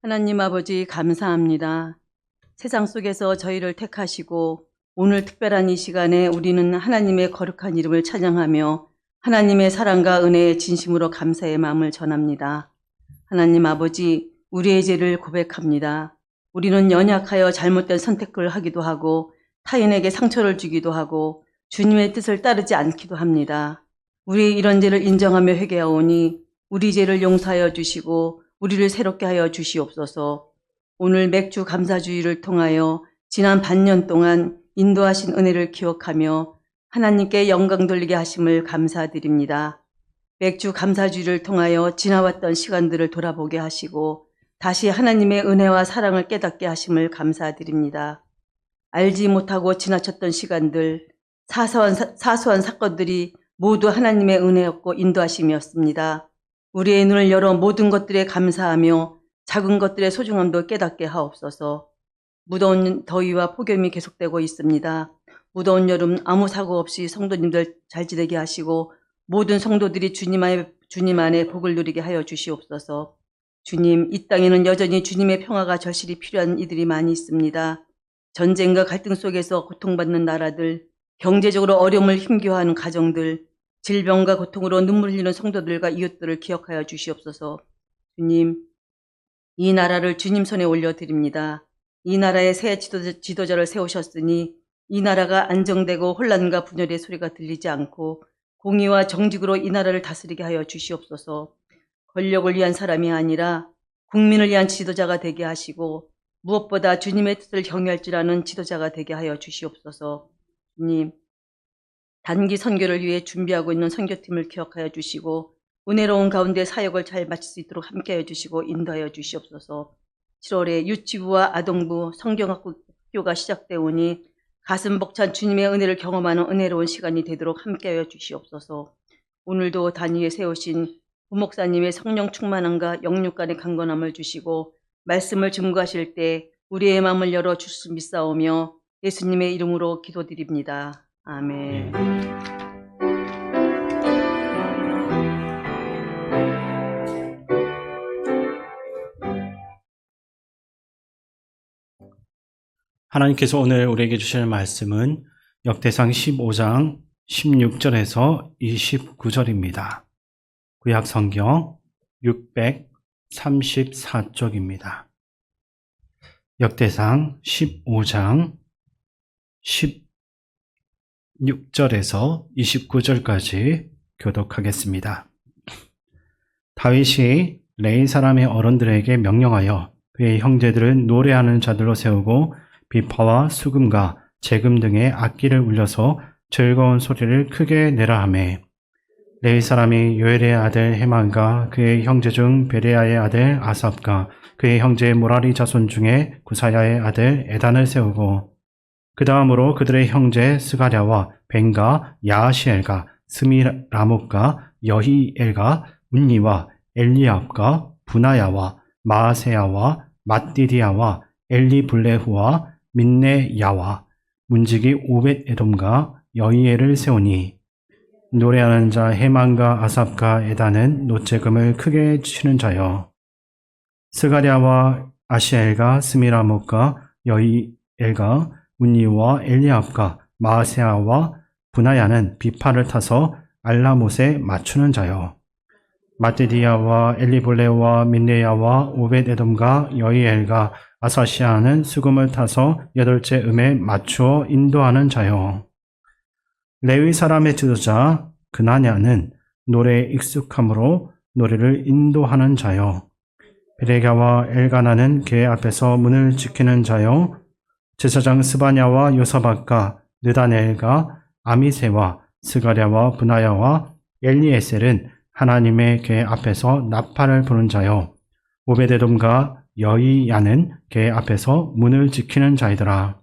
하나님 아버지 감사합니다. 세상 속에서 저희를 택하시고 오늘 특별한 이 시간에 우리는 하나님의 거룩한 이름을 찬양하며 하나님의 사랑과 은혜에 진심으로 감사의 마음을 전합니다. 하나님 아버지, 우리의 죄를 고백합니다. 우리는 연약하여 잘못된 선택을 하기도 하고 타인에게 상처를 주기도 하고 주님의 뜻을 따르지 않기도 합니다. 우리 이런 죄를 인정하며 회개하오니 우리 죄를 용서하여 주시고 우리를 새롭게 하여 주시옵소서. 오늘 맥주 감사주의를 통하여 지난 반년 동안 인도하신 은혜를 기억하며 하나님께 영광 돌리게 하심을 감사드립니다. 맥주 감사주의를 통하여 지나왔던 시간들을 돌아보게 하시고 다시 하나님의 은혜와 사랑을 깨닫게 하심을 감사드립니다. 알지 못하고 지나쳤던 시간들, 사소한 사건들이 모두 하나님의 은혜였고 인도하심이었습니다. 우리의 눈을 열어 모든 것들에 감사하며 작은 것들의 소중함도 깨닫게 하옵소서. 무더운 더위와 폭염이 계속되고 있습니다. 무더운 여름 아무 사고 없이 성도님들 잘 지내게 하시고 모든 성도들이 주님 안에 복을 누리게 하여 주시옵소서. 주님, 이 땅에는 여전히 주님의 평화가 절실히 필요한 이들이 많이 있습니다. 전쟁과 갈등 속에서 고통받는 나라들, 경제적으로 어려움을 힘겨워하는 가정들, 질병과 고통으로 눈물 흘리는 성도들과 이웃들을 기억하여 주시옵소서. 주님, 이 나라를 주님 손에 올려드립니다. 이 나라에 새 지도자를 세우셨으니 이 나라가 안정되고 혼란과 분열의 소리가 들리지 않고 공의와 정직으로 이 나라를 다스리게 하여 주시옵소서. 권력을 위한 사람이 아니라 국민을 위한 지도자가 되게 하시고 무엇보다 주님의 뜻을 경외할 줄 아는 지도자가 되게 하여 주시옵소서. 주님, 단기 선교를 위해 준비하고 있는 선교팀을 기억하여 주시고 은혜로운 가운데 사역을 잘 마칠 수 있도록 함께하여 주시고 인도하여 주시옵소서. 7월에 유치부와 아동부 성경학교가 시작되오니 가슴 벅찬 주님의 은혜를 경험하는 은혜로운 시간이 되도록 함께하여 주시옵소서. 오늘도 단위에 세우신 부목사님의 성령 충만함과 영육 간의 강건함을 주시고 말씀을 증거하실 때 우리의 마음을 열어 주실 믿사오며 예수님의 이름으로 기도드립니다. 아멘. 하나님께서 오늘 우리에게 주실 말씀은 역대상 15장 16절에서 29절입니다. 구약 성경 634쪽입니다. 역대상 15장 16절에서 29절까지 교독하겠습니다. 다윗이 레위 사람의 어른들에게 명령하여 그의 형제들을 노래하는 자들로 세우고 비파와 수금과 재금 등의 악기를 울려서 즐거운 소리를 크게 내라 하매 레위 사람이 요엘의 아들 헤만과 그의 형제 중 베레야의 아들 아삽과 그의 형제 모라리 자손 중에 구사야의 아들 에단을 세우고 그 다음으로 그들의 형제 스가랴와 벤과 야하시엘과 스미라목과 여히엘과 운니와 엘리압과 부나야와 마아세야와 mat디디아와 엘리블레후와 민네야와 문지기 오벳 에돔과 여히엘을 세우니 노래하는 자 헤만과 아삽과 에단은 노재금을 크게 치는 자여 스가랴와 아시엘과 스미라목과 여히엘과 운니와 엘리압과 마아세야와 부나야는 비파를 타서 알라못에 맞추는 자요 mat디디아와 엘리블레와 민네야와 오벳에돔과 여히엘과 아사시아는 수금을 타서 여덟째 음에 맞추어 인도하는 자요 레위 사람의 지도자 그나냐는 노래에 익숙함으로 노래를 인도하는 자요 베레가와 엘가나는 그의 앞에서 문을 지키는 자요 제사장 스바냐와 요사박과 느다넬과 아미세와 스가랴와 부나야와 엘리에셀은 하나님의 궤 앞에서 나팔을 부는 자요 오베데돔과 여히야는 궤 앞에서 문을 지키는 자이더라.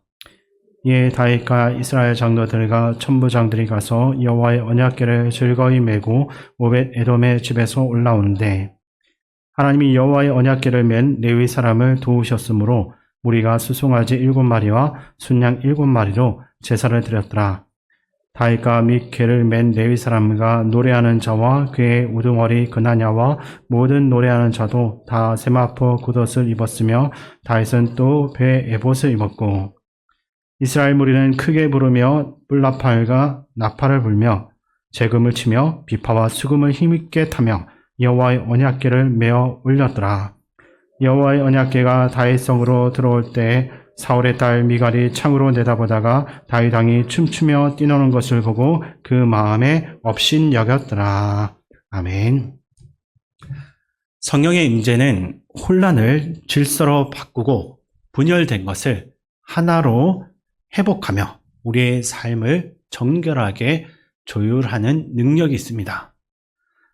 이에 다윗과 이스라엘 장로들과 천부장들이 가서 여호와의 언약궤를 즐거이 메고 오벳에돔의 집에서 올라오는데 하나님이 여호와의 언약궤를 맨 레위 사람을 도우셨으므로 무리가 수송아지 7마리와 순양 7마리로 제사를 드렸더라. 다윗과 미케를 맨 레위 사람과 노래하는 자와 그의 우두머리 그나냐와 모든 노래하는 자도 다 세마포 굿옷을 입었으며 다윗은 또 배 에봇을 입었고 이스라엘 무리는 크게 부르며 뿔나팔과 나팔을 불며 재금을 치며 비파와 수금을 힘있게 타며 여호와의 언약궤를 메어 올렸더라. 여호와의 언약궤가 다윗성으로 들어올 때 사울의 딸 미갈이 창으로 내다보다가 다윗 왕이 춤추며 뛰노는 것을 보고 그 마음에 업신여겼더라. 아멘. 성령의 임재는 혼란을 질서로 바꾸고 분열된 것을 하나로 회복하며 우리의 삶을 정결하게 조율하는 능력이 있습니다.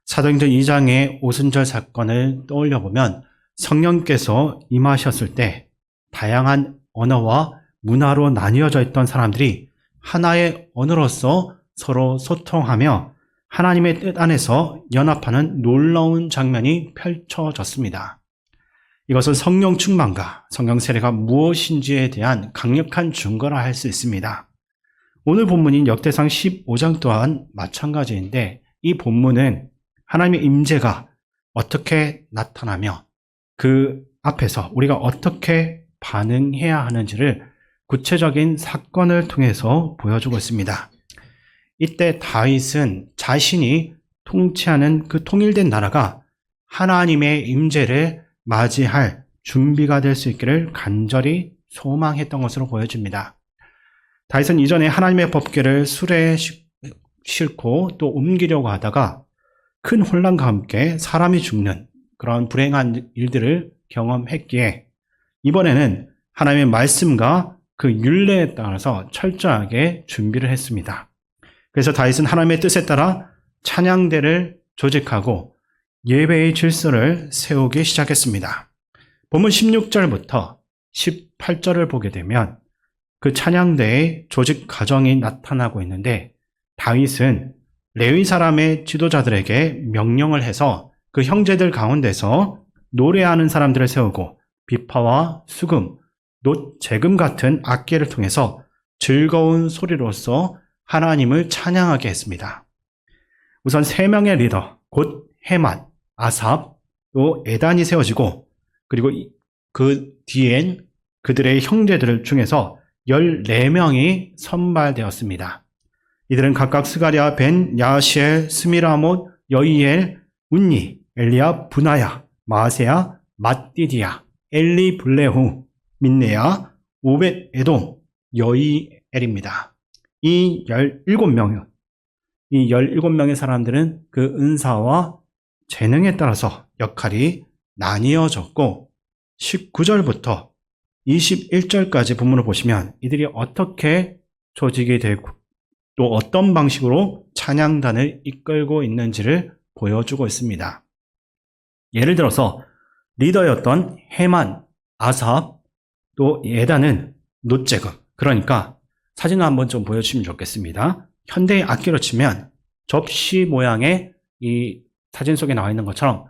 사도행전 2장의 오순절 사건을 떠올려 보면 성령께서 임하셨을 때 다양한 언어와 문화로 나뉘어져 있던 사람들이 하나의 언어로서 서로 소통하며 하나님의 뜻 안에서 연합하는 놀라운 장면이 펼쳐졌습니다. 이것은 성령 충만과 성령 세례가 무엇인지에 대한 강력한 증거라 할 수 있습니다. 오늘 본문인 역대상 15장 또한 마찬가지인데 이 본문은 하나님의 임재가 어떻게 나타나며 그 앞에서 우리가 어떻게 반응해야 하는지를 구체적인 사건을 통해서 보여주고 있습니다. 이때 다윗은 자신이 통치하는 그 통일된 나라가 하나님의 임재를 맞이할 준비가 될 수 있기를 간절히 소망했던 것으로 보여집니다. 다윗은 이전에 하나님의 법궤를 수레에 싣고 또 옮기려고 하다가 큰 혼란과 함께 사람이 죽는 그런 불행한 일들을 경험했기에 이번에는 하나님의 말씀과 그 율례에 따라서 철저하게 준비를 했습니다. 그래서 다윗은 하나님의 뜻에 따라 찬양대를 조직하고 예배의 질서를 세우기 시작했습니다. 본문 16절부터 18절을 보게 되면 그 찬양대의 조직 과정이 나타나고 있는데 다윗은 레위 사람의 지도자들에게 명령을 해서 그 형제들 가운데서 노래하는 사람들을 세우고 비파와 수금, 놋, 재금 같은 악기를 통해서 즐거운 소리로서 하나님을 찬양하게 했습니다. 우선 3명의 리더, 곧 헤만, 아삽, 또 에단이 세워지고 그리고 그 뒤엔 그들의 형제들 중에서 14명이 선발되었습니다. 이들은 각각 스가랴, 벤, 야시엘, 스미라못, 여이엘, 운니, 엘리압, 부나야, 마세야, mat디디야, 엘리 블레후, 민네야, 오벳 에돔, 여이엘입니다. 이 17명의 사람들은 그 은사와 재능에 따라서 역할이 나뉘어졌고 19절부터 21절까지 본문을 보시면 이들이 어떻게 조직이 되고 또 어떤 방식으로 찬양단을 이끌고 있는지를 보여주고 있습니다. 예를 들어서 리더였던 헤만, 아삽, 또 에단은 놋재금, 그러니까 사진을 한번 좀 보여주시면 좋겠습니다. 현대의 악기로 치면 접시 모양의 이 사진 속에 나와 있는 것처럼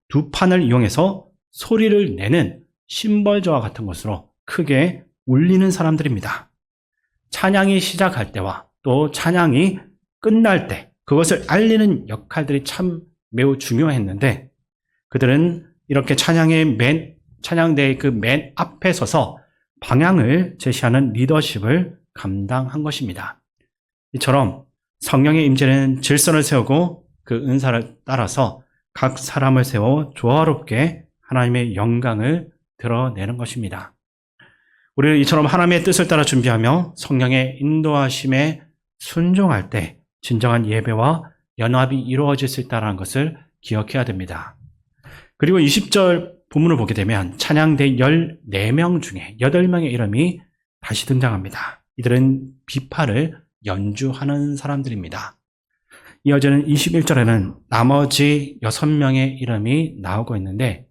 두 판을 이용해서 소리를 내는 심벌저와 같은 것으로 크게 울리는 사람들입니다. 찬양이 시작할 때와 또 찬양이 끝날 때 그것을 알리는 역할들이 참 매우 중요했는데 그들은 이렇게 찬양대의 그 맨 앞에 서서 방향을 제시하는 리더십을 감당한 것입니다. 이처럼 성령의 임재는 질서를 세우고 그 은사를 따라서 각 사람을 세워 조화롭게 하나님의 영광을 드러내는 것입니다. 우리는 이처럼 하나님의 뜻을 따라 준비하며 성령의 인도하심에 순종할 때 진정한 예배와 연합이 이루어질 수 있다는 것을 기억해야 됩니다. 그리고 20절 본문을 보게 되면 찬양대 14명 중에 8명의 이름이 다시 등장합니다. 이들은 비파를 연주하는 사람들입니다. 이어지는 21절에는 나머지 6명의 이름이 나오고 있는데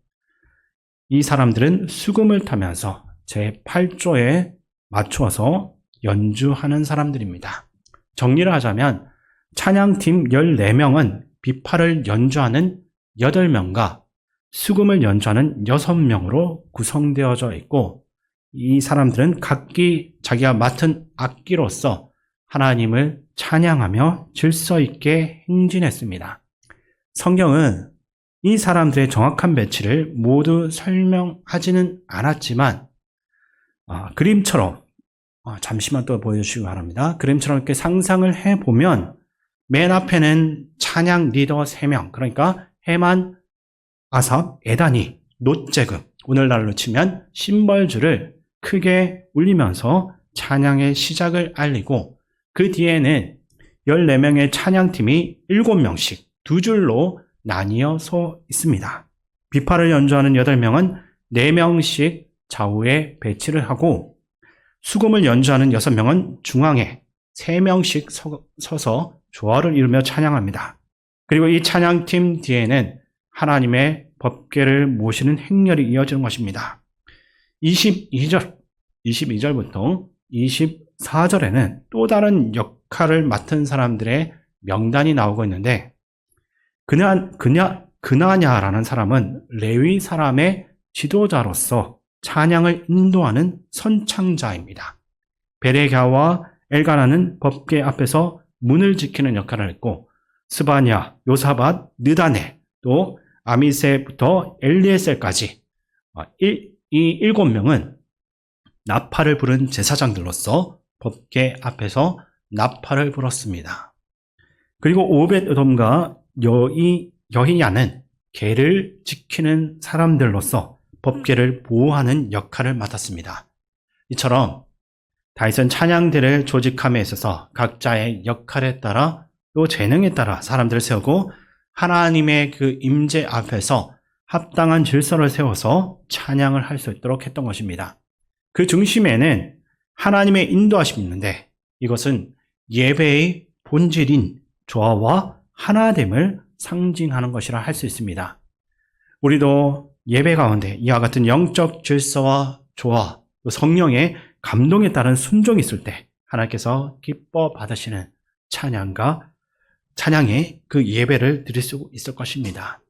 이 사람들은 수금을 타면서 제8조에 맞추어서 연주하는 사람들입니다. 정리를 하자면 찬양팀 14명은 비파를 연주하는 8명과 수금을 연주하는 6명으로 구성되어져 있고 이 사람들은 각기 자기가 맡은 악기로서 하나님을 찬양하며 질서 있게 행진했습니다. 성경은 이 사람들의 정확한 배치를 모두 설명하지는 않았지만 그림처럼 잠시만 또 보여주시기 바랍니다. 그림처럼 이렇게 상상을 해보면 맨 앞에는 찬양 리더 3명, 그러니까 헤만, 아삽, 에다니, 놋재금, 오늘날로 치면 심벌주를 크게 울리면서 찬양의 시작을 알리고 그 뒤에는 14명의 찬양팀이 7명씩 두 줄로 나뉘어 서 있습니다. 비파를 연주하는 8명은 4명씩 좌우에 배치를 하고 수금을 연주하는 6명은 중앙에 3명씩 서서 조화를 이루며 찬양합니다. 그리고 이 찬양팀 뒤에는 하나님의 법궤를 모시는 행렬이 이어지는 것입니다. 22절부터 24절에는 또 다른 역할을 맡은 사람들의 명단이 나오고 있는데 그나냐라는 사람은 레위 사람의 지도자로서 찬양을 인도하는 선창자입니다. 베레갸와 엘가나는 법궤 앞에서 문을 지키는 역할을 했고 스바냐, 요사밧, 느다네, 또 아미세부터 엘리에셀까지 이 7명은 나팔을 부른 제사장들로서 법궤 앞에서 나팔을 불었습니다. 그리고 오벳에돔과 여히야는 궤를 지키는 사람들로서 법궤를 보호하는 역할을 맡았습니다. 이처럼 다윗은 찬양대를 조직함에 있어서 각자의 역할에 따라 또 재능에 따라 사람들을 세우고 하나님의 그 임재 앞에서 합당한 질서를 세워서 찬양을 할 수 있도록 했던 것입니다. 그 중심에는 하나님의 인도하심이 있는데 이것은 예배의 본질인 조화와 하나됨을 상징하는 것이라 할 수 있습니다. 우리도 예배 가운데 이와 같은 영적 질서와 조화, 또 성령의 감동에 따른 순종이 있을 때 하나님께서 기뻐 받으시는 찬양의 그 예배를 드릴 수 있을 것입니다.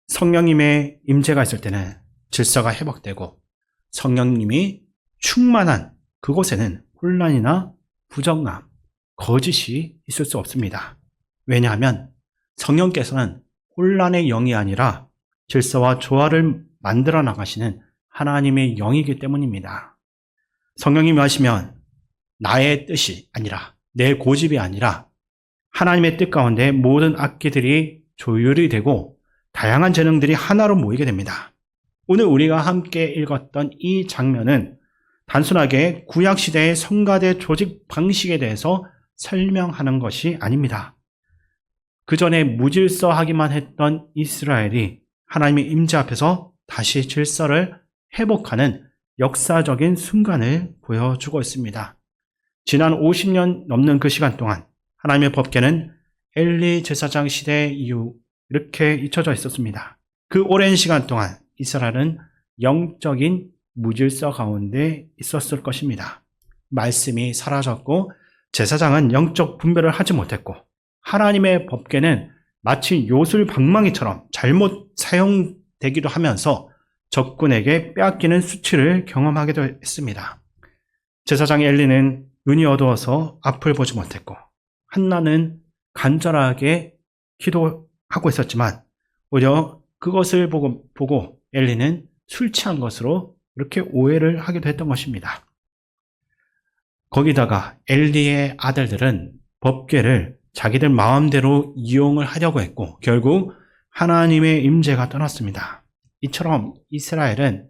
성령님의 임재가 있을 때는 질서가 회복되고 성령님이 충만한 그곳에는 혼란이나 부정함, 거짓이 있을 수 없습니다. 왜냐하면 성령께서는 혼란의 영이 아니라 질서와 조화를 만들어 나가시는 하나님의 영이기 때문입니다. 성령님이 하시면 나의 뜻이 아니라 내 고집이 아니라 하나님의 뜻 가운데 모든 악기들이 조율이 되고 다양한 재능들이 하나로 모이게 됩니다. 오늘 우리가 함께 읽었던 이 장면은 단순하게 구약시대의 성가대 조직 방식에 대해서 설명하는 것이 아닙니다. 그 전에 무질서하기만 했던 이스라엘이 하나님의 임재 앞에서 다시 질서를 회복하는 역사적인 순간을 보여주고 있습니다. 지난 50년 넘는 그 시간 동안 하나님의 법궤는 엘리 제사장 시대 이후 이렇게 잊혀져 있었습니다. 그 오랜 시간 동안 이스라엘은 영적인 무질서 가운데 있었을 것입니다. 말씀이 사라졌고 제사장은 영적 분별을 하지 못했고 하나님의 법궤는 마치 요술방망이처럼 잘못 사용되기도 하면서 적군에게 빼앗기는 수치를 경험하기도 했습니다. 제사장 엘리는 눈이 어두워서 앞을 보지 못했고 한나는 간절하게 기도하고 있었지만 오히려 그것을 보고 엘리는 술 취한 것으로 이렇게 오해를 하기도 했던 것입니다. 거기다가 엘리의 아들들은 법궤를 자기들 마음대로 이용을 하려고 했고 결국 하나님의 임재가 떠났습니다. 이처럼 이스라엘은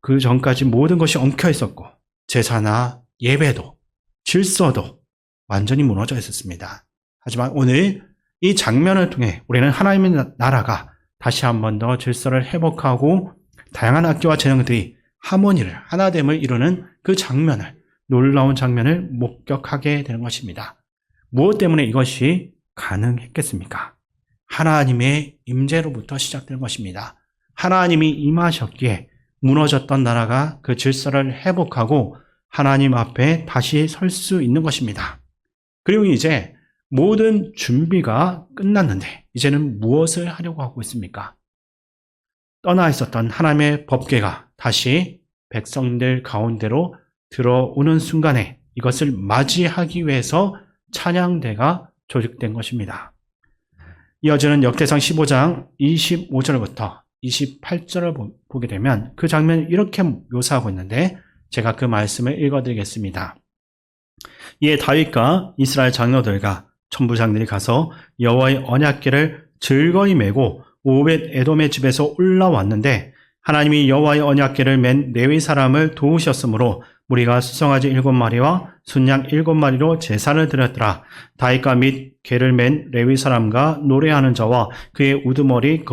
그 전까지 모든 것이 엉켜 있었고 제사나 예배도 질서도 완전히 무너져 있었습니다. 하지만 오늘 이 장면을 통해 우리는 하나님의 나라가 다시 한 번 더 질서를 회복하고 다양한 악기와 재능들이 하모니를 하나됨을 이루는 그 장면을 놀라운 장면을 목격하게 되는 것입니다. 무엇 때문에 이것이 가능했겠습니까? 하나님의 임재로부터 시작되는 것입니다. 하나님이 임하셨기에 무너졌던 나라가 그 질서를 회복하고 하나님 앞에 다시 설 수 있는 것입니다. 그리고 이제 모든 준비가 끝났는데 이제는 무엇을 하려고 하고 있습니까? 떠나 있었던 하나님의 법궤가 다시 백성들 가운데로 들어오는 순간에 이것을 맞이하기 위해서 찬양대가 조직된 것입니다. 이어지는 역대상 15장 25절부터 28절을 보게 되면 그 장면을 이렇게 묘사하고 있는데 제가 그 말씀을 읽어드리겠습니다. 이에 다윗과 이스라엘 장로들과 천부장들이 가서 여호와의 언약궤를 즐거이 메고 오벳 에돔의 집에서 올라왔는데 하나님이 여호와의 언약궤를 맨 레위 사람을 도우셨으므로 무리가 수송아지 7마리와 순양 7마리로 제사를 드렸더라. 다윗과 및 궤를 맨 레위 사람과 노래하는 자와 그의 우두머리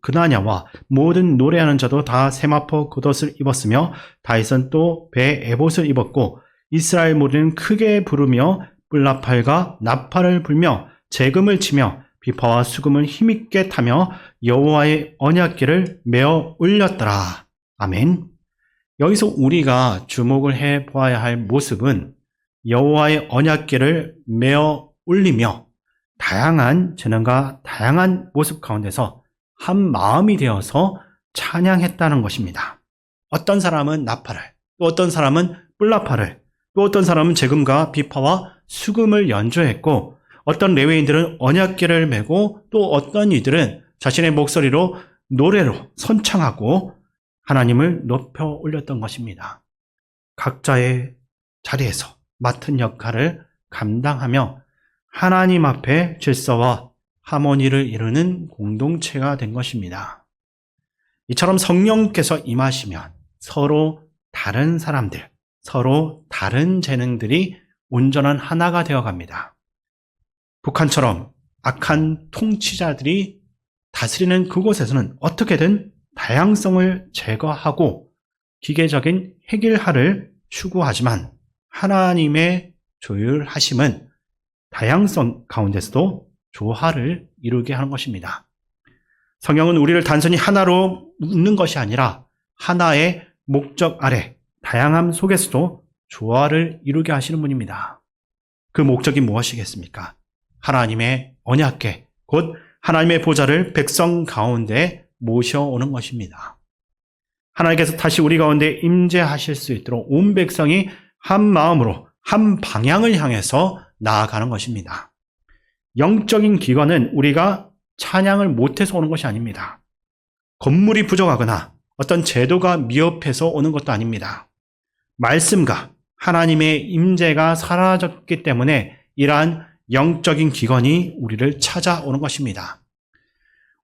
그나냐와 모든 노래하는 자도 다 세마포 겉옷을 입었으며 다윗은 또 배에 에봇을 입었고 이스라엘 무리는 크게 부르며 뿔나팔과 나팔을 불며 재금을 치며 비파와 수금을 힘있게 타며 여호와의 언약궤를 메어 올렸더라. 아멘. 여기서 우리가 주목을 해 보아야 할 모습은 여호와의 언약궤를 메어 올리며 다양한 재능과 다양한 모습 가운데서 한 마음이 되어서 찬양했다는 것입니다. 어떤 사람은 나팔을, 또 어떤 사람은 뿔나팔을, 또 어떤 사람은 재금과 비파와 수금을 연주했고 어떤 레위인들은 언약궤를 메고 또 어떤 이들은 자신의 목소리로 노래로 선창하고 하나님을 높여 올렸던 것입니다. 각자의 자리에서 맡은 역할을 감당하며 하나님 앞에 질서와 하모니를 이루는 공동체가 된 것입니다. 이처럼 성령께서 임하시면 서로 다른 사람들, 서로 다른 재능들이 온전한 하나가 되어갑니다. 북한처럼 악한 통치자들이 다스리는 그곳에서는 어떻게든 다양성을 제거하고 기계적인 해결하를 추구하지만 하나님의 조율하심은 다양성 가운데서도 조화를 이루게 하는 것입니다. 성경은 우리를 단순히 하나로 묶는 것이 아니라 하나의 목적 아래 다양함 속에서도 조화를 이루게 하시는 분입니다. 그 목적이 무엇이겠습니까? 하나님의 언약궤, 곧 하나님의 보좌를 백성 가운데 모셔오는 것입니다. 하나님께서 다시 우리 가운데 임재하실 수 있도록 온 백성이 한 마음으로 한 방향을 향해서 나아가는 것입니다. 영적인 기관은 우리가 찬양을 못해서 오는 것이 아닙니다. 건물이 부족하거나 어떤 제도가 미흡해서 오는 것도 아닙니다. 말씀과 하나님의 임재가 사라졌기 때문에 이러한 영적인 기관이 우리를 찾아오는 것입니다.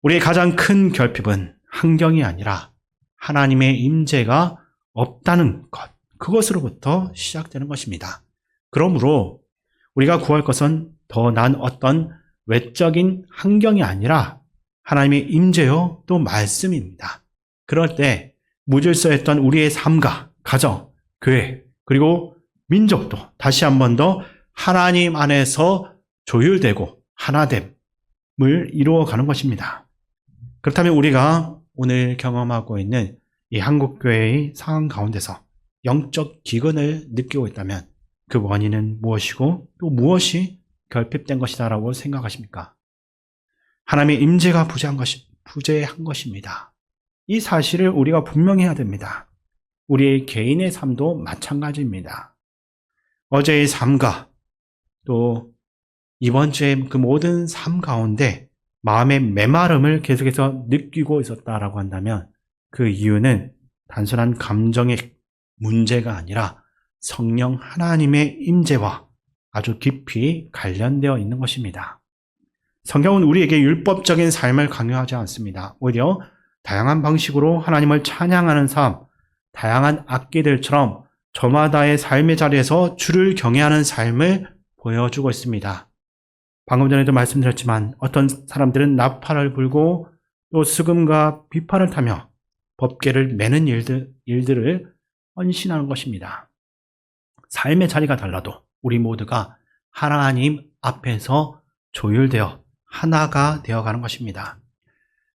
우리의 가장 큰 결핍은 환경이 아니라 하나님의 임재가 없다는 것, 그것으로부터 시작되는 것입니다. 그러므로 우리가 구할 것은 더 난 어떤 외적인 환경이 아니라 하나님의 임재요 또 말씀입니다. 그럴 때 무질서했던 우리의 삶과 가정, 교회, 그리고 민족도 다시 한 번 더 하나님 안에서 조율되고 하나됨을 이루어가는 것입니다. 그렇다면 우리가 오늘 경험하고 있는 이 한국교회의 상황 가운데서 영적 기근을 느끼고 있다면 그 원인은 무엇이고 또 무엇이 결핍된 것이다라고 생각하십니까? 하나님의 임재가 부재한 것입니다. 이 사실을 우리가 분명히 해야 됩니다. 우리의 개인의 삶도 마찬가지입니다. 어제의 삶과 또 이번 주의 그 모든 삶 가운데 마음의 메마름을 계속해서 느끼고 있었다라고 한다면 그 이유는 단순한 감정의 문제가 아니라 성령 하나님의 임재와 아주 깊이 관련되어 있는 것입니다. 성경은 우리에게 율법적인 삶을 강요하지 않습니다. 오히려 다양한 방식으로 하나님을 찬양하는 삶, 다양한 악기들처럼 저마다의 삶의 자리에서 주를 경외하는 삶을 보여주고 있습니다. 방금 전에도 말씀드렸지만 어떤 사람들은 나팔을 불고 또 수금과 비파를 타며 법궤를 매는 일들을 헌신하는 것입니다. 삶의 자리가 달라도 우리 모두가 하나님 앞에서 조율되어 하나가 되어가는 것입니다.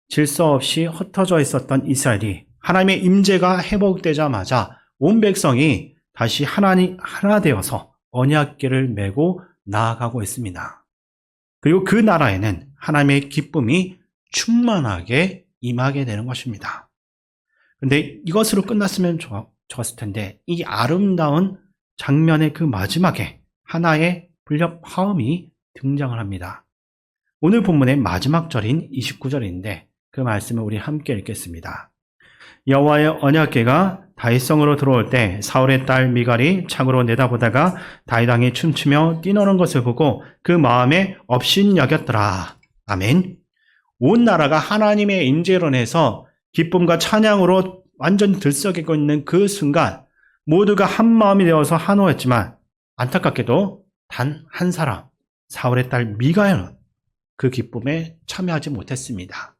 질서 없이 흩어져 있었던 이스라엘이 하나님의 임재가 회복되자마자 온 백성이 다시 하나 되어서 언약궤를 메고 나아가고 있습니다. 그리고 그 나라에는 하나님의 기쁨이 충만하게 임하게 되는 것입니다. 그런데 이것으로 끝났으면 좋았을 텐데 이 아름다운 장면의 그 마지막에 하나의 불협화음이 등장을 합니다. 오늘 본문의 마지막 절인 29절인데 그 말씀을 우리 함께 읽겠습니다. 여호와의 언약궤가 다윗성으로 들어올 때 사울의 딸 미갈이 창으로 내다보다가 다윗 왕이 춤추며 뛰노는 것을 보고 그 마음에 업신여겼더라. 아멘. 온 나라가 하나님의 임재로 인해서 기쁨과 찬양으로 완전히 들썩이고 있는 그 순간 모두가 한 마음이 되어서 한호했지만 안타깝게도 단 한 사람, 사울의 딸 미갈은 그 기쁨에 참여하지 못했습니다.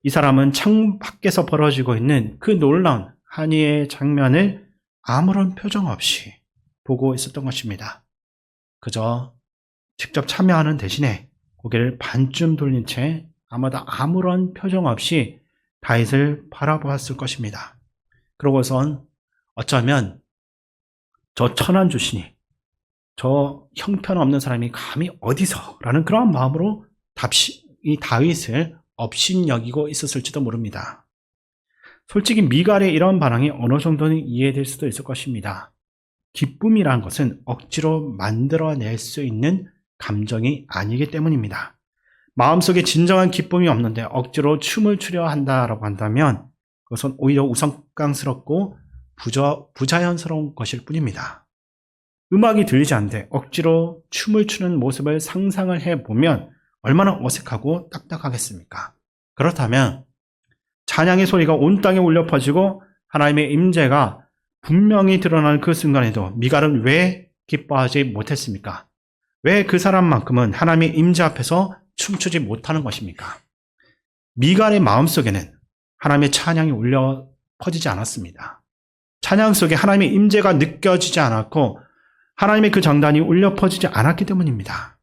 이 사람은 창 밖에서 벌어지고 있는 그 놀라운 한이의 장면을 아무런 표정 없이 보고 있었던 것입니다. 그저 직접 참여하는 대신에 고개를 반쯤 돌린 채 아마도 아무런 표정 없이 다윗을 바라보았을 것입니다. 그러고선 어쩌면 저 천한 주신이 저 형편없는 사람이 감히 어디서 라는 그런 마음으로 이 다윗을 업신여기고 있었을지도 모릅니다. 솔직히 미갈의 이런 반응이 어느 정도는 이해될 수도 있을 것입니다. 기쁨이란 것은 억지로 만들어낼 수 있는 감정이 아니기 때문입니다. 마음속에 진정한 기쁨이 없는데 억지로 춤을 추려 한다라고 한다면 그것은 오히려 우스꽝스럽고 부자연스러운 것일 뿐입니다. 음악이 들리지 않는데 억지로 춤을 추는 모습을 상상을 해보면 얼마나 어색하고 딱딱하겠습니까? 그렇다면 찬양의 소리가 온 땅에 울려 퍼지고 하나님의 임재가 분명히 드러나는 그 순간에도 미갈은 왜 기뻐하지 못했습니까? 왜 그 사람만큼은 하나님의 임재 앞에서 춤추지 못하는 것입니까? 미갈의 마음속에는 하나님의 찬양이 울려 퍼지지 않았습니다. 찬양 속에 하나님의 임재가 느껴지지 않았고 하나님의 그 장단이 울려 퍼지지 않았기 때문입니다.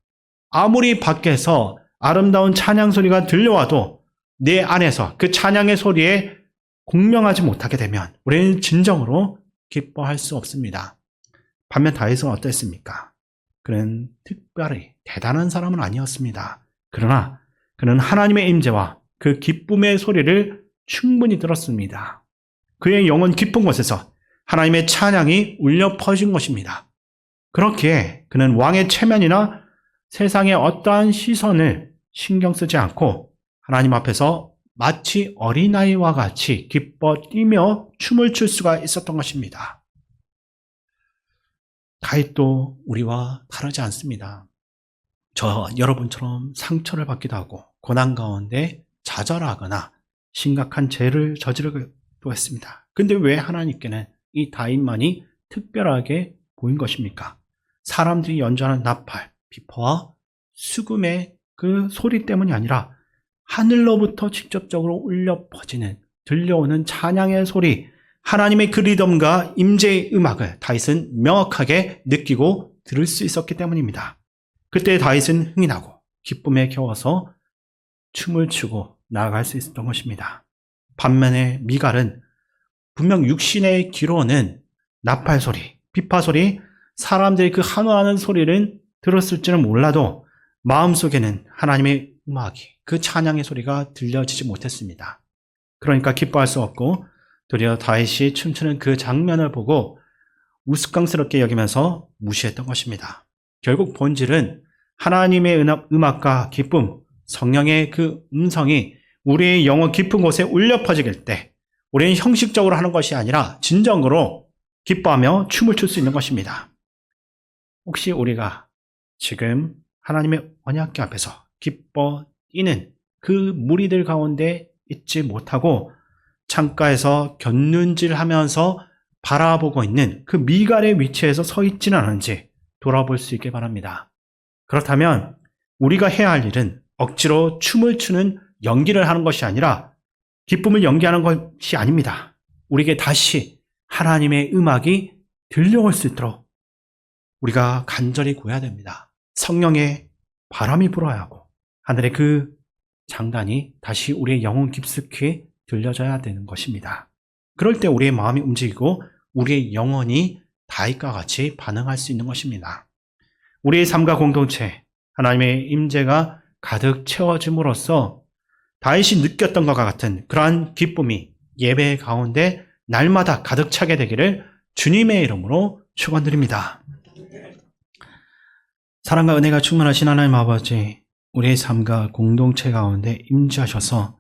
아무리 밖에서 아름다운 찬양 소리가 들려와도 내 안에서 그 찬양의 소리에 공명하지 못하게 되면 우리는 진정으로 기뻐할 수 없습니다. 반면 다윗은 어땠습니까? 그는 특별히 대단한 사람은 아니었습니다. 그러나 그는 하나님의 임재와 그 기쁨의 소리를 충분히 들었습니다. 그의 영혼 깊은 곳에서 하나님의 찬양이 울려 퍼진 것입니다. 그렇기에 그는 왕의 체면이나 세상의 어떠한 시선을 신경 쓰지 않고 하나님 앞에서 마치 어린아이와 같이 기뻐 뛰며 춤을 출 수가 있었던 것입니다. 다윗도 우리와 다르지 않습니다. 저 여러분처럼 상처를 받기도 하고 고난 가운데 좌절하거나 심각한 죄를 저지르기도 했습니다. 근데 왜 하나님께는 이 다윗만이 특별하게 보인 것입니까? 사람들이 연주하는 나팔, 비퍼와 수금의 그 소리 때문이 아니라 하늘로부터 직접적으로 울려 퍼지는 들려오는 찬양의 소리, 하나님의 그 리듬과 임재의 음악을 다윗은 명확하게 느끼고 들을 수 있었기 때문입니다. 그때 다윗은 흥이 나고 기쁨에 겨워서 춤을 추고 나아갈 수 있었던 것입니다. 반면에 미갈은 분명 육신의 귀로는 나팔 소리, 비파 소리, 사람들이 그 한화하는 소리를 들었을지는 몰라도 마음속에는 하나님의 음악이, 그 찬양의 소리가 들려지지 못했습니다. 그러니까 기뻐할 수 없고 도리어 다윗이 춤추는 그 장면을 보고 우스꽝스럽게 여기면서 무시했던 것입니다. 결국 본질은 하나님의 음악과 기쁨, 성령의 그 음성이 우리의 영혼 깊은 곳에 울려 퍼지길 때 우리는 형식적으로 하는 것이 아니라 진정으로 기뻐하며 춤을 출 수 있는 것입니다. 혹시 우리가 지금 하나님의 언약궤 앞에서 기뻐 뛰는 그 무리들 가운데 있지 못하고 창가에서 곁눈질하면서 바라보고 있는 그 미갈의 위치에서 서 있지는 않은지 돌아볼 수 있게 바랍니다. 그렇다면 우리가 해야 할 일은 억지로 춤을 추는 연기를 하는 것이 아니라 기쁨을 연기하는 것이 아닙니다. 우리에게 다시 하나님의 음악이 들려올 수 있도록 우리가 간절히 구해야 됩니다. 성령의 바람이 불어야 하고 하늘의 그 장단이 다시 우리의 영혼 깊숙이 들려져야 되는 것입니다. 그럴 때 우리의 마음이 움직이고 우리의 영혼이 다윗과 같이 반응할 수 있는 것입니다. 우리의 삶과 공동체, 하나님의 임재가 가득 채워짐으로써 다윗이 느꼈던 것과 같은 그러한 기쁨이 예배 가운데 날마다 가득 차게 되기를 주님의 이름으로 축원드립니다. 사랑과 은혜가 충만하신 하나님 아버지, 우리의 삶과 공동체 가운데 임재하셔서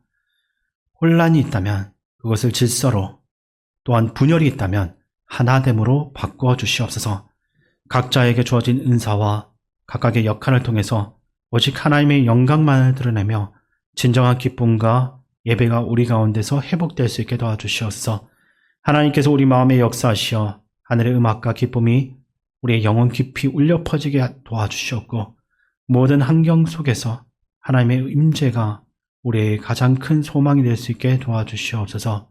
혼란이 있다면 그것을 질서로, 또한 분열이 있다면 하나됨으로 바꾸어 주시옵소서. 각자에게 주어진 은사와 각각의 역할을 통해서 오직 하나님의 영광만을 드러내며 진정한 기쁨과 예배가 우리 가운데서 회복될 수 있게 도와주시옵소서. 하나님께서 우리 마음에 역사하시어 하늘의 음악과 기쁨이 우리의 영혼 깊이 울려 퍼지게 도와주시옵고, 모든 환경 속에서 하나님의 임재가 우리의 가장 큰 소망이 될 수 있게 도와주시옵소서.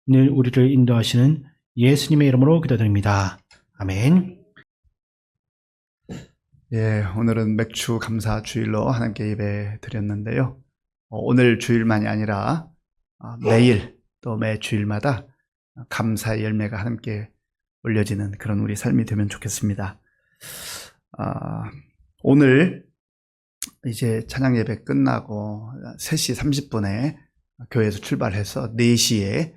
늘 우리를 인도하시는 예수님의 이름으로 기도드립니다. 아멘. 예, 오늘은 맥주 감사 주일로 하나님께 예배 드렸는데요. 오늘 주일만이 아니라 매일 또 매 주일마다 감사의 열매가 하나님께 올려지는 그런 우리 삶이 되면 좋겠습니다. 오늘 이제 찬양 예배 끝나고 3시 30분에 교회에서 출발해서 4시에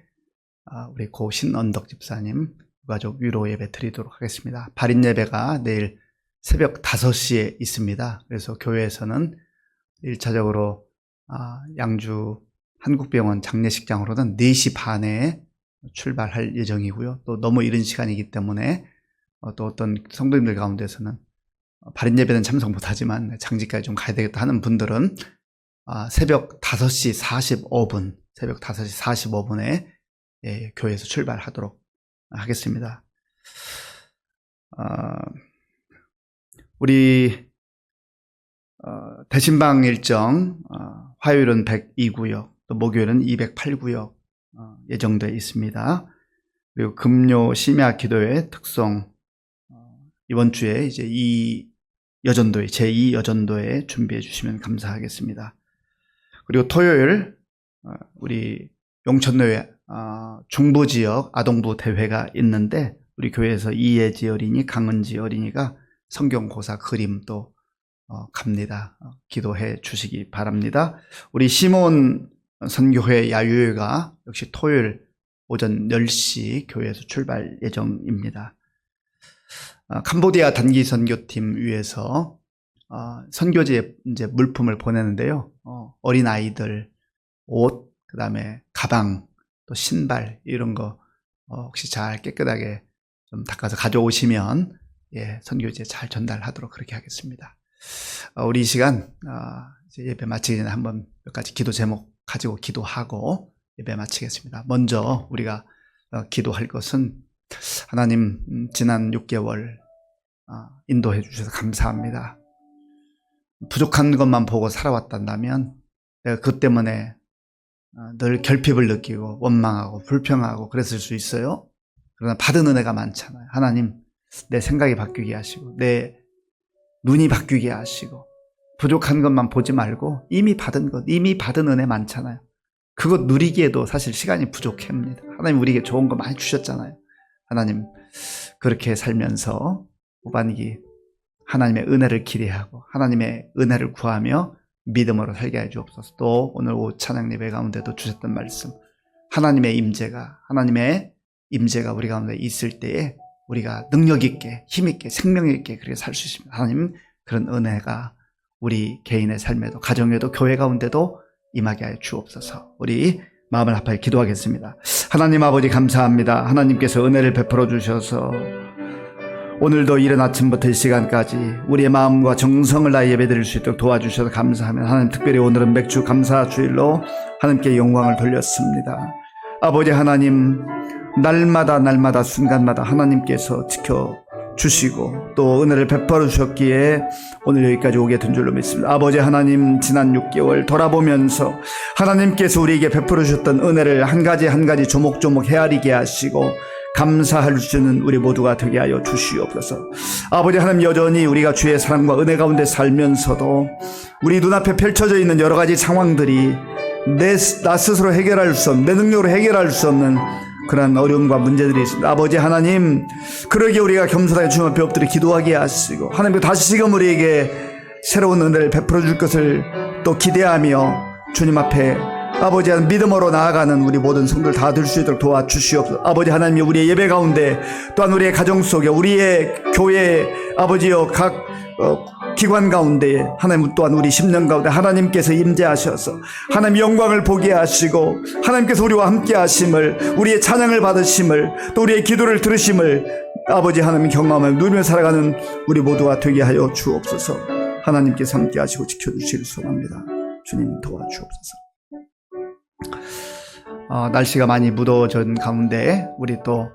우리 고 신언덕 집사님 가족 위로 예배 드리도록 하겠습니다. 발인 예배가 내일 새벽 5시에 있습니다. 그래서 교회에서는 1차적으로 양주 한국병원 장례식장으로는 4시 반에 출발할 예정이고요. 또 너무 이른 시간이기 때문에 또 어떤 성도님들 가운데서는 발인 예배는 참석 못하지만 장지까지 좀 가야 되겠다 하는 분들은 새벽 5시 45분에 교회에서 출발하도록 하겠습니다. 우리 대신방 일정 화요일은 102구역, 또 목요일은 208구역 예정되어 있습니다. 그리고 금요 심야 기도회 특송 이번 주에 이제 제2 여전도에 준비해 주시면 감사하겠습니다. 그리고 토요일 우리 용천로에 중부지역 아동부 대회가 있는데 우리 교회에서 이예지 어린이, 강은지 어린이가 성경고사 그림 또 갑니다. 기도해 주시기 바랍니다. 우리 시몬 선교회 야유회가 역시 토요일 오전 10시 교회에서 출발 예정입니다. 캄보디아 단기 선교팀 위해서 선교지에 이제 물품을 보내는데요. 어린 아이들 옷, 그다음에 가방, 또 신발 이런 거 혹시 잘 깨끗하게 좀 닦아서 가져오시면 선교지에 잘 전달하도록 그렇게 하겠습니다. 우리 이 시간 이제 예배 마치기 전에 한번 몇 가지 기도 제목 가지고 기도하고 예배 마치겠습니다. 먼저 우리가 기도할 것은 하나님 지난 6개월 인도해 주셔서 감사합니다. 부족한 것만 보고 살아왔단다면 내가 그 때문에 늘 결핍을 느끼고 원망하고 불평하고 그랬을 수 있어요. 그러나 받은 은혜가 많잖아요. 하나님 내 생각이 바뀌게 하시고 내 눈이 바뀌게 하시고 부족한 것만 보지 말고 이미 받은 은혜 많잖아요. 그것 누리기에도 사실 시간이 부족합니다. 하나님 우리에게 좋은 거 많이 주셨잖아요. 하나님 그렇게 살면서 후반기 하나님의 은혜를 기대하고 하나님의 은혜를 구하며 믿음으로 살게 해 주옵소서. 또 오늘 오후 찬양 예배 가운데도 주셨던 말씀, 하나님의 임재가 우리 가운데 있을 때에 우리가 능력 있게, 힘 있게, 생명 있게 그렇게 살 수 있습니다. 하나님 그런 은혜가 우리 개인의 삶에도, 가정에도, 교회 가운데도 임하게 하여 주옵소서. 우리 마음을 합하여 기도하겠습니다. 하나님 아버지 감사합니다. 하나님께서 은혜를 베풀어 주셔서 오늘도 이른 아침부터 이 시간까지 우리의 마음과 정성을 다해 예배드릴 수 있도록 도와주셔서 감사합니다. 하나님 특별히 오늘은 맥주 감사 주일로 하나님께 영광을 돌렸습니다. 아버지 하나님 날마다 순간마다 하나님께서 지켜주시고 또 은혜를 베풀어 주셨기에 오늘 여기까지 오게 된 줄로 믿습니다. 아버지 하나님 지난 6개월 돌아보면서 하나님께서 우리에게 베풀어 주셨던 은혜를 한 가지 조목조목 헤아리게 하시고 감사할 수 있는 우리 모두가 되게 하여 주시옵소서. 아버지 하나님 여전히 우리가 주의 사랑과 은혜 가운데 살면서도 우리 눈앞에 펼쳐져 있는 여러 가지 상황들이 나 스스로 해결할 수 없는, 내 능력으로 해결할 수 없는 그런 어려움과 문제들이 있습니다. 아버지 하나님 그러기에 우리가 겸손하게 주님 앞에 엎드려 기도하게 하시고 하나님 다시금 우리에게 새로운 은혜를 베풀어 줄 것을 또 기대하며 주님 앞에 아버지 하나님 믿음으로 나아가는 우리 모든 성도들 다 될 수 있도록 도와주시옵소서. 아버지 하나님이 우리의 예배 가운데 또한 우리의 가정 속에 우리의 교회 아버지여 각 기관 가운데 하나님 또한 우리 10년 가운데 하나님께서 임재하셔서 하나님 영광을 보게 하시고 하나님께서 우리와 함께 하심을 우리의 찬양을 받으심을 또 우리의 기도를 들으심을 아버지 하나님 경험하며 누리며 살아가는 우리 모두가 되게 하여 주옵소서. 하나님께서 함께 하시고 지켜주시길 소원합니다. 주님 도와주옵소서. 날씨가 많이 무더워진 가운데 우리 또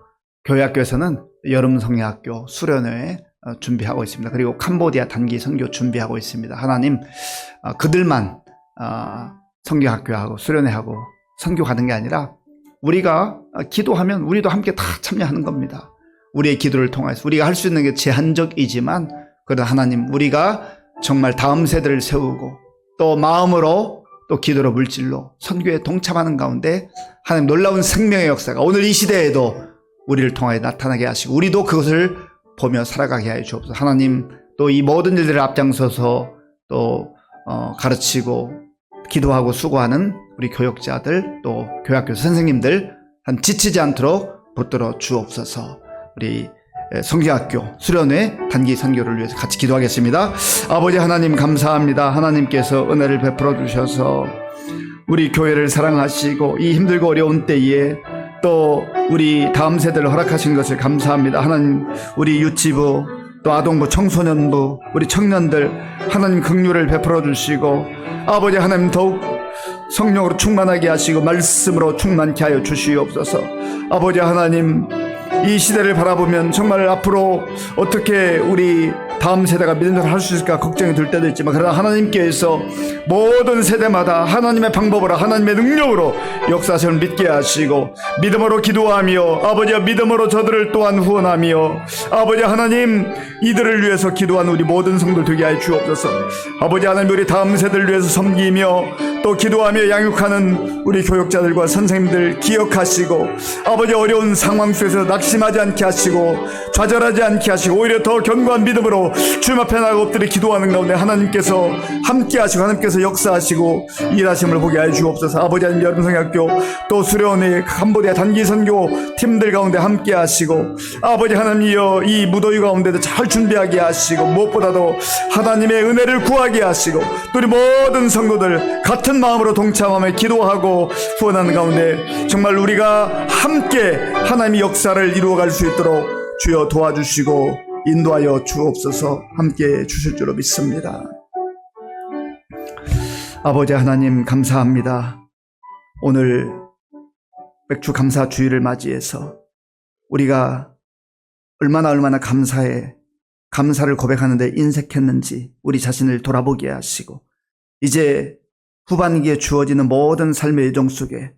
교회학교에서는 여름 성야학교 수련회 준비하고 있습니다. 그리고 캄보디아 단기 선교 준비하고 있습니다. 하나님 그들만 선교학교하고 수련회하고 선교 가는 게 아니라 우리가 기도하면 우리도 함께 다 참여하는 겁니다. 우리의 기도를 통해서 우리가 할 수 있는 게 제한적이지만 그러나 하나님 우리가 정말 다음 세대를 세우고 또 마음으로 또 기도로 물질로 선교에 동참하는 가운데 하나님 놀라운 생명의 역사가 오늘 이 시대에도 우리를 통하여 나타나게 하시고 우리도 그것을 보며 살아가게 하여 주옵소서. 하나님 또 이 모든 일들을 앞장서서 또 가르치고 기도하고 수고하는 우리 교역자들 또 교학교 선생님들 한 지치지 않도록 붙들어 주옵소서. 우리 선교학교 수련회 단기 선교를 위해서 같이 기도하겠습니다. 아버지 하나님 감사합니다. 하나님께서 은혜를 베풀어 주셔서 우리 교회를 사랑하시고 이 힘들고 어려운 때에 또 우리 다음 세대를 허락하신 것을 감사합니다. 하나님 우리 유치부 또 아동부 청소년부 우리 청년들 하나님 긍휼을 베풀어 주시고 아버지 하나님 더욱 성령으로 충만하게 하시고 말씀으로 충만케 하여 주시옵소서. 아버지 하나님 이 시대를 바라보면 정말 앞으로 어떻게 우리 다음 세대가 믿음을 할 수 있을까 걱정이 들 때도 있지만 그러나 하나님께서 모든 세대마다 하나님의 방법으로 하나님의 능력으로 역사성을 믿게 하시고 믿음으로 기도하며 아버지와 믿음으로 저들을 또한 후원하며 아버지 하나님 이들을 위해서 기도하는 우리 모든 성도들 되게 하여 주옵소서. 아버지 하나님 우리 다음 세대를 위해서 섬기며 또 기도하며 양육하는 우리 교육자들과 선생님들 기억하시고 아버지 어려운 상황 속에서 낙심하지 않게 하시고 좌절하지 않게 하시고 오히려 더 견고한 믿음으로 주님 앞에 나가 엎드려 기도하는 가운데 하나님께서 함께 하시고 하나님께서 역사하시고 일하심을 보게 하여 주옵소서. 아버지 하나님 여름성학교 또 수련회 캄보디아 단기 선교 팀들 가운데 함께 하시고 아버지 하나님이여 이 무더위 가운데도 잘 준비하게 하시고 무엇보다도 하나님의 은혜를 구하게 하시고 또 우리 모든 성도들 같은 마음으로 동참하며 기도하고 후원하는 가운데 정말 우리가 함께 하나님의 역사를 이루어갈 수 있도록 주여 도와주시고 인도하여 주옵소서. 함께 주실 줄로 믿습니다. 아버지 하나님 감사합니다. 오늘 맥주 감사 주일을 맞이해서 우리가 얼마나 감사해 감사를 고백하는데 인색했는지 우리 자신을 돌아보게 하시고 이제 후반기에 주어지는 모든 삶의 여정 속에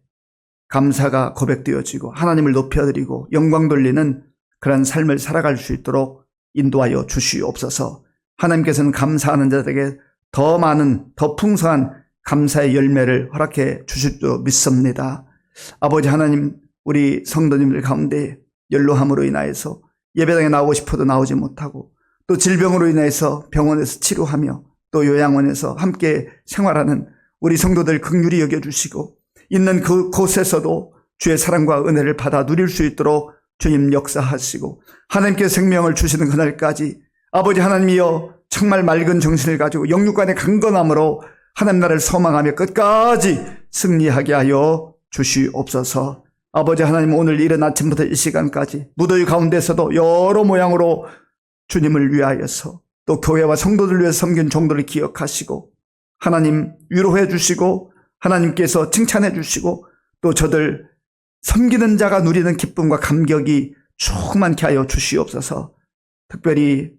감사가 고백되어지고 하나님을 높여드리고 영광 돌리는 그런 삶을 살아갈 수 있도록 인도하여 주시옵소서. 하나님께서는 감사하는 자들에게 더 많은 더 풍성한 감사의 열매를 허락해 주실 줄 믿습니다. 아버지 하나님 우리 성도님들 가운데 연로함으로 인하여서 예배당에 나오고 싶어도 나오지 못하고 또 질병으로 인해서 병원에서 치료하며 또 요양원에서 함께 생활하는 우리 성도들 긍휼히 여겨주시고 있는 그곳에서도 주의 사랑과 은혜를 받아 누릴 수 있도록 주님 역사하시고 하나님께 생명을 주시는 그날까지 아버지 하나님이여 정말 맑은 정신을 가지고 영육간의 강건함으로 하나님 나라를 소망하며 끝까지 승리하게 하여 주시옵소서. 아버지 하나님 오늘 이른 아침부터 이 시간까지 무더위 가운데서도 여러 모양으로 주님을 위하여서 또 교회와 성도들 위해서 섬긴 종들을 기억하시고 하나님 위로해 주시고 하나님께서 칭찬해 주시고 또 저들 섬기는 자가 누리는 기쁨과 감격이 충만케 하여 주시옵소서. 특별히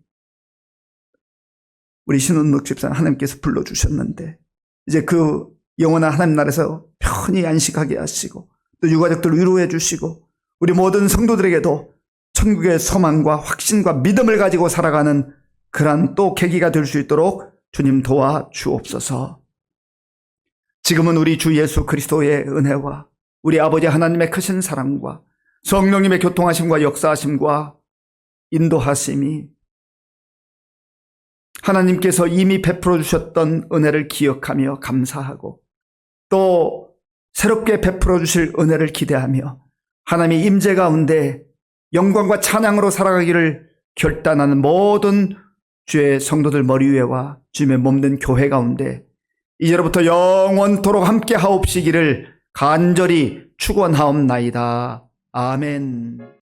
우리 신은묵 집사는 하나님께서 불러주셨는데 이제 그 영원한 하나님 나라에서 편히 안식하게 하시고 또 유가족들 위로해 주시고 우리 모든 성도들에게도 천국의 소망과 확신과 믿음을 가지고 살아가는 그러한 또 계기가 될 수 있도록 주님 도와주옵소서. 지금은 우리 주 예수 그리스도의 은혜와 우리 아버지 하나님의 크신 사랑과 성령님의 교통하심과 역사하심과 인도하심이 하나님께서 이미 베풀어 주셨던 은혜를 기억하며 감사하고 또 새롭게 베풀어 주실 은혜를 기대하며 하나님의 임재 가운데 영광과 찬양으로 살아가기를 결단하는 모든 주의 성도들 머리 위에와 주님의 몸된 교회 가운데 이제로부터 영원토록 함께 하옵시기를 간절히 축원하옵나이다. 아멘.